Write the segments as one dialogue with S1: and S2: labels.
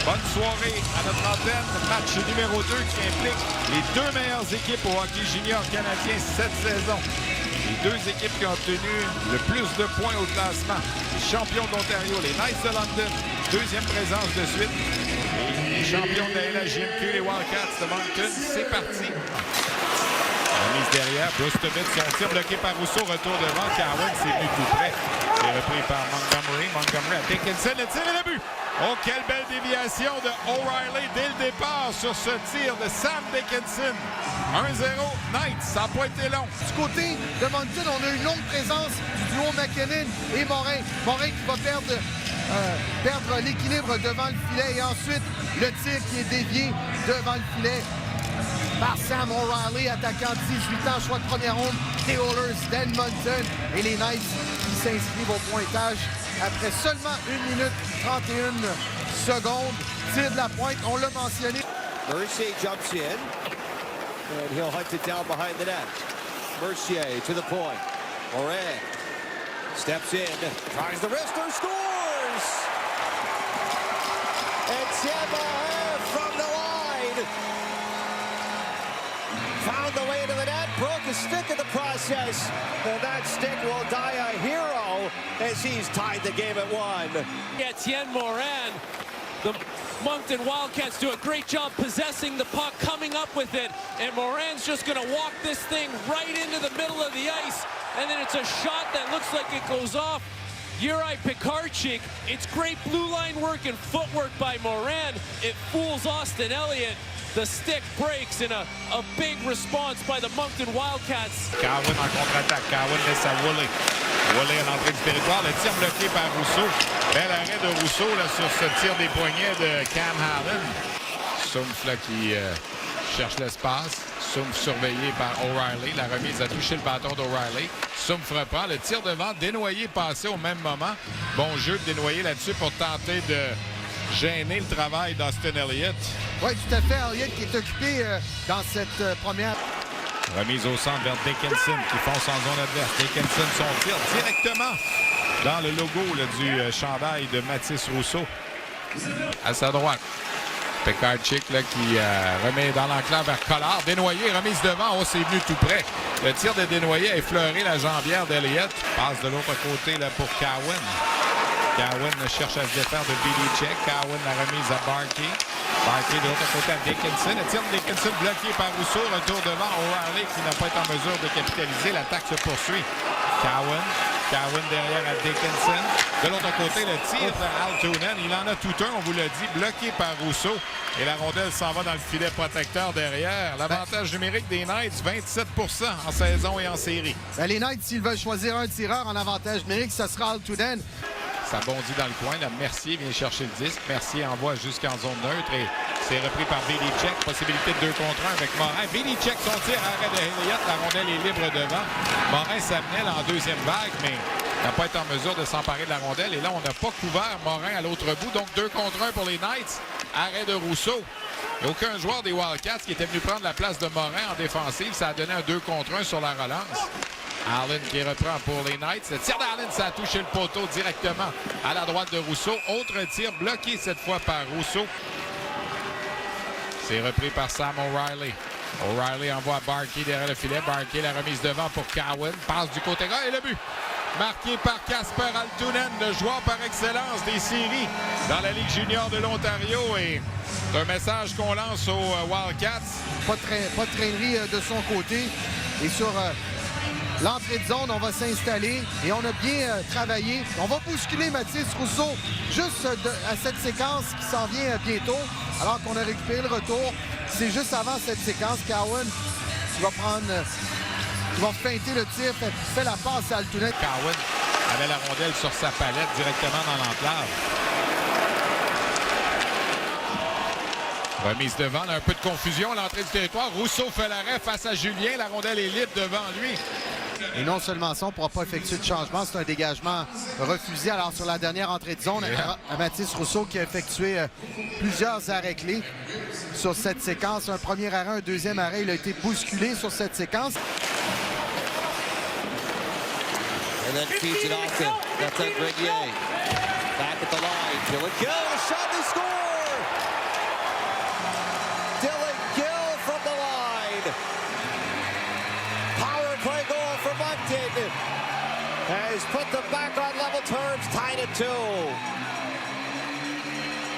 S1: Bonne soirée à notre antenne. Match numéro 2 qui implique les deux meilleures équipes au hockey junior canadien cette saison. Les deux équipes qui ont obtenu le plus de points au classement. Les champions d'Ontario, les Knights de London, deuxième présence de suite. Et les champions de la LHJMQ, les Wildcats de Moncton. C'est parti. La mise derrière, Brustovich, son tir bloqué par Rousseau, retour devant. Cowan, c'est venu tout près. C'est repris par Montgomery. Montgomery à Dickinson, le tir et le but. Oh, quelle belle déviation de O'Reilly dès le départ sur ce tir de Sam Dickinson. 1-0, Knights, ça n'a pas été long.
S2: Du côté de Moncton, on a une longue présence du duo McKinnon et Morin. Morin qui va perdre l'équilibre devant le filet et ensuite le tir qui est dévié devant le filet par Sam O'Reilly, attaquant 18 ans, choix de première ronde des Oilers d'Edmonton. Et les Knights qui s'inscrivent au pointage après seulement 1 minute 31 secondes. Tir de la pointe, on l'a mentionné.
S3: Mercier jumps in, and he'll hunt it down behind the net. Mercier to the point. Morin steps in, tries the wrister, scores! And Etienne Morin from the line found the way to the net, broke a stick in the process, and that stick will die a hero as he's tied the game at 1.
S4: Etienne Morin, the Moncton Wildcats do a great job possessing the puck, coming up with it, and Morin's just going to walk this thing right into the middle of the ice, and then it's a shot that looks like it goes off Juraj Pekarczyk. It's great blue line work and footwork by Morin. It fools Austin Elliott. The stick breaks in a big response by the Moncton Wildcats.
S1: Cowan en contre-attaque. Cowan laisse à Woolley. Woolley à l'entrée du territoire. Le tir bloqué par Rousseau. Bel arrêt de Rousseau là, sur ce tir des poignets de Cam Allen. Sumpf là, qui cherche l'espace. Sumpf surveillé par O'Reilly. La remise a touché le bâton d'O'Reilly. Sumpf reprend. Le tir devant. Desnoyers passé au même moment. Bon jeu de Desnoyers là-dessus pour tenter de gêner le travail d'Austin Elliott.
S2: Oui, tout à fait. Elliott qui est occupé dans cette première.
S1: Remise au centre vers Dickinson qui fonce en zone adverse. Dickinson, son tir directement dans le logo là, du chandail de Mathis Rousseau. À sa droite. Pekarczyk là, qui remet dans l'enclave vers Collard. Desnoyers, remise devant. Oh, c'est venu tout près. Le tir de Desnoyers a effleuré la jambière d'Elliott. Passe de l'autre côté là, pour Cowan. Cowan cherche à se défaire de Billy Check. Cowan, la remise à Barkey. Barkey de l'autre côté à Dickinson. Le tir de Dickinson bloqué par Rousseau. Retour devant O'Reilly qui n'a pas été en mesure de capitaliser. L'attaque se poursuit. Cowan derrière à Dickinson. De l'autre côté, le tir de Altonen. Il en a tout un, on vous l'a dit, bloqué par Rousseau. Et la rondelle s'en va dans le filet protecteur derrière. L'avantage numérique des Knights, 27 % en saison et en série.
S2: Les Knights, s'ils veulent choisir un tireur en avantage numérique, ce sera Altonen.
S1: Ça bondit dans le coin. Là, Mercier vient chercher le disque. Mercier envoie jusqu'en zone neutre et c'est repris par Vilicek. Possibilité de 2 contre 1 avec Morin. Vilicek, son tir, arrêt de Elliott. La rondelle est libre devant. Morin s'amenait en deuxième vague, mais n'a pas été en mesure de s'emparer de la rondelle. Et là, on n'a pas couvert Morin à l'autre bout. Donc 2 contre 1 pour les Knights. Arrêt de Rousseau. Il n'y a aucun joueur des Wildcats qui était venu prendre la place de Morin en défensive. Ça a donné un 2 contre 1 sur la relance. Allen qui reprend pour les Knights. Le tir d'Allen, ça a touché le poteau directement à la droite de Rousseau. Autre tir bloqué cette fois par Rousseau. C'est repris par Sam O'Reilly. O'Reilly envoie Barkey derrière le filet. Barkey, la remise devant pour Cowan. Passe du côté gauche et le but. Marqué par Casper Altonen, le joueur par excellence des séries dans la Ligue junior de l'Ontario. Et c'est un message qu'on lance aux Wildcats.
S2: Pas de traînerie de son côté. Et sur l'entrée de zone, on va s'installer et on a bien travaillé. On va bousculer Mathis Rousseau juste à cette séquence qui s'en vient bientôt, alors qu'on a récupéré le retour. C'est juste avant cette séquence, Cowan, tu vas feinter le tir, fait la passe à Altonen.
S1: Cowan avait la rondelle sur sa palette directement dans l'enclave. Remise devant, là, un peu de confusion à l'entrée du territoire. Rousseau fait l'arrêt face à Julien. La rondelle est libre devant lui.
S2: Et non seulement ça, on ne pourra pas effectuer de changement. C'est un dégagement refusé. Alors sur la dernière entrée de zone, à Mathis Rousseau qui a effectué plusieurs arrêts clés sur cette séquence. Un premier arrêt, un deuxième arrêt. Il a été bousculé sur cette séquence.
S3: And then feeds it off to Nathan Grenier. Back at the line. Here we go. A shot, they score! has put them back on level terms, tied at 2.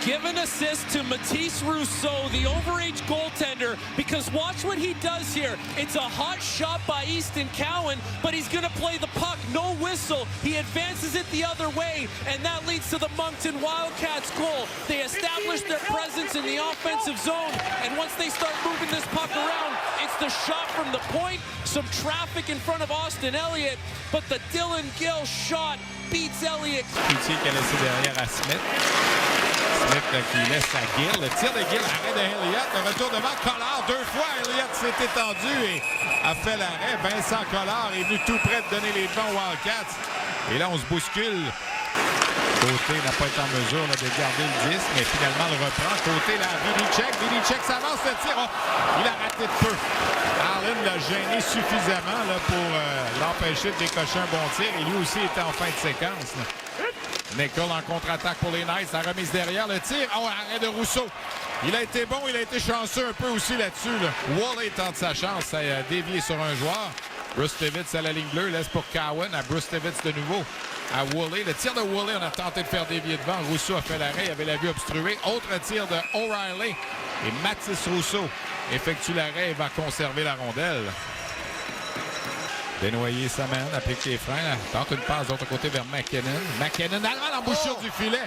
S4: Give an assist to Matisse Rousseau, the overage goaltender, because watch what he does here. It's a hot shot by Easton Cowan, but he's going to play the puck, no whistle. He advances it the other way, and that leads to the Moncton Wildcats goal. They establish their presence in the offensive zone, and once they start moving this puck around, it's the shot from the point, some traffic in front of Austin Elliott, but the Dylan Gill shot beats Elliott.
S1: Cloutier qui a laissé derrière à Smith. Smith qui laisse à Gill. Le tir de Gill, arrêt de Elliott. Le retour devant Collard 2 fois. Elliott s'est étendu et a fait l'arrêt. Vincent Collard est venu tout près de donner les devants aux Wildcats. Et là, on se bouscule. Côté n'a pas été en mesure là, de garder le 10, mais finalement le reprend. Côté, là, Vidicek. Vidicek s'avance, le tir. Oh, il a raté de peu. Allen l'a gêné suffisamment là, pour l'empêcher de décocher un bon tir. Et lui aussi était en fin de séquence. Là. Nickel en contre-attaque pour les Knights. La remise derrière, le tir. Oh, arrêt de Rousseau. Il a été bon, il a été chanceux un peu aussi là-dessus. Là. Wally tente sa chance. Ça a dévié sur un joueur. Brustevitz à la ligne bleue. Laisse pour Cowan. À Brustevitz de nouveau. À Woolley. Le tir de Woolley, on a tenté de faire dévier devant. Rousseau a fait l'arrêt. Il avait la vue obstruée. Autre tir de O'Reilly. Et Mathis Rousseau effectue l'arrêt et va conserver la rondelle. Desnoyers s'amène, applique les freins, tente une passe de l'autre côté vers McKinnon. McKinnon à l'embouchure du filet.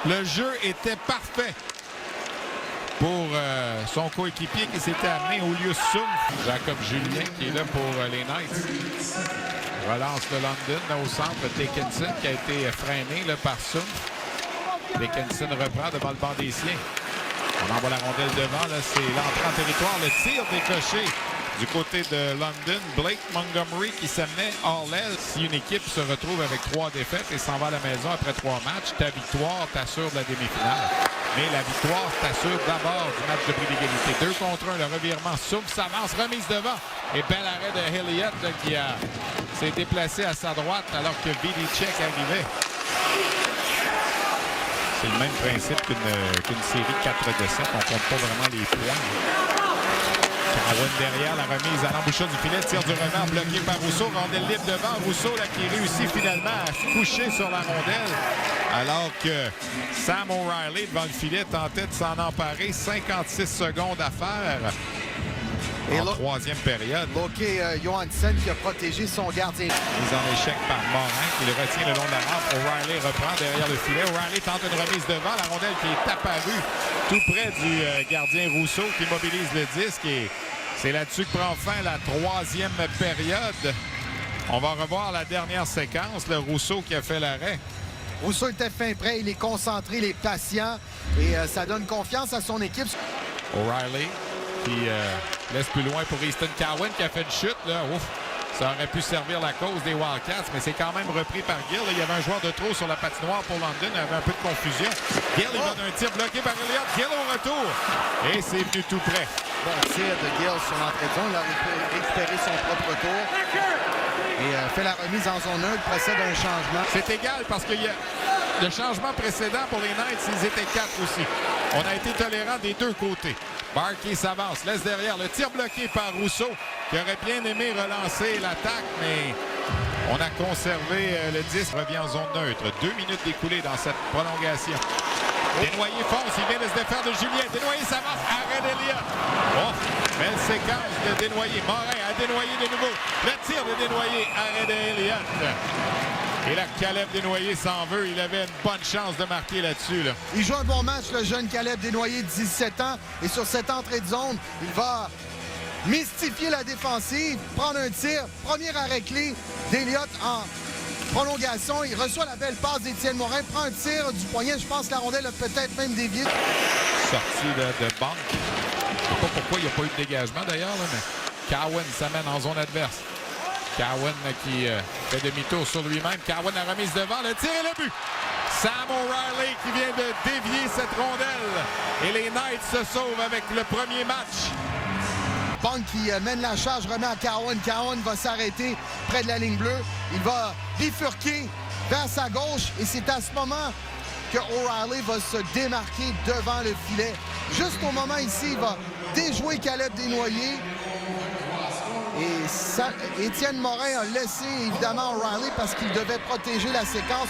S1: Le jeu était parfait pour son coéquipier qui s'était amené au lieu Soum. Jacob Julien qui est là pour les Knights. Relance de London au centre. Dickinson qui a été freiné là, par Soum. Dickinson reprend devant le banc des siens. On envoie la rondelle devant. C'est l'entrée en territoire. Le tir décoché. Du côté de London, Blake Montgomery qui s'amenait hors l'aile. Si une équipe se retrouve avec 3 défaites et s'en va à la maison après 3 matchs, ta victoire t'assure de la demi-finale. Mais la victoire t'assure d'abord du match de prix d'égalité. 2 contre 1, le revirement. Soum s'avance, remise devant. Et bel arrêt de Elliott qui s'est déplacé à sa droite alors que Vidicek arrivait. C'est le même principe qu'une série 4 de 7. On ne compte pas vraiment les points. Cowan derrière, la remise à l'embouchure du filet, tir du revers bloqué par Rousseau, rondelle libre devant, Rousseau là, qui réussit finalement à se coucher sur la rondelle, alors que Sam O'Reilly devant le filet tentait de s'en emparer, 56 secondes à faire en troisième période.
S2: Loke Johansson qui a protégé son gardien.
S1: Mise en échec par Morin, qui le retient le long de la rampe. O'Reilly reprend derrière le filet. O'Reilly tente une remise devant. La rondelle qui est apparue tout près du gardien Rousseau qui mobilise le disque. Et c'est là-dessus que prend fin la troisième période. On va revoir la dernière séquence. Le Rousseau qui a fait l'arrêt.
S2: Rousseau était fin prêt. Il est concentré, il est patient. Et ça donne confiance à son équipe.
S1: O'Reilly qui laisse plus loin pour Easton Cowan qui a fait une chute. Là. Ouf, ça aurait pu servir la cause des Wildcats, mais c'est quand même repris par Gill. Là, il y avait un joueur de trop sur la patinoire pour London. Il y avait un peu de confusion. Gill, il va d'un tir bloqué par Elliott. Gill au retour. Et c'est venu tout près.
S2: Bon tir de Gill sur l'entrée de zone. Il a récupéré son propre tour. Et fait la remise en zone neutre. Procède à un changement.
S1: C'est égal parce que le changement précédent pour les Knights, ils étaient 4 aussi. On a été tolérant des deux côtés. Barkey s'avance, laisse derrière le tir bloqué par Rousseau, qui aurait bien aimé relancer l'attaque, mais on a conservé le 10. Revient en zone neutre. 2 minutes d'écoulées dans cette prolongation. Desnoyers fonce, il vient de se défaire de Julien. Desnoyers s'avance, arrêt d'Elliott. Oh, belle séquence de Desnoyers. Morin à Desnoyers de nouveau. Le tir de Desnoyers, arrêt d'Elliott. Et là, Caleb Desnoyers s'en veut. Il avait une bonne chance de marquer là-dessus. Là.
S2: Il joue un bon match, le jeune Caleb Desnoyers, 17 ans. Et sur cette entrée de zone, il va mystifier la défensive, prendre un tir. Premier arrêt clé d'Elliott en prolongation. Il reçoit la belle passe d'Étienne Morin, prend un tir du poignet. Je pense que la rondelle a peut-être même dévié.
S1: Sortie de banque. Je ne sais pas pourquoi il n'y a pas eu de dégagement d'ailleurs, mais Cowan s'amène en zone adverse. Cowan qui fait demi-tour sur lui-même. Cowan a remise devant, le tir et le but. Sam O'Reilly qui vient de dévier cette rondelle. Et les Knights se sauvent avec le premier match.
S2: Punk qui mène la charge, remet à Cowan. Cowan va s'arrêter près de la ligne bleue. Il va bifurquer vers sa gauche. Et c'est à ce moment que O'Reilly va se démarquer devant le filet. Juste au moment ici, il va déjouer Caleb Desnoyers. Et Étienne Morin a laissé évidemment O'Reilly parce qu'il devait protéger la séquence.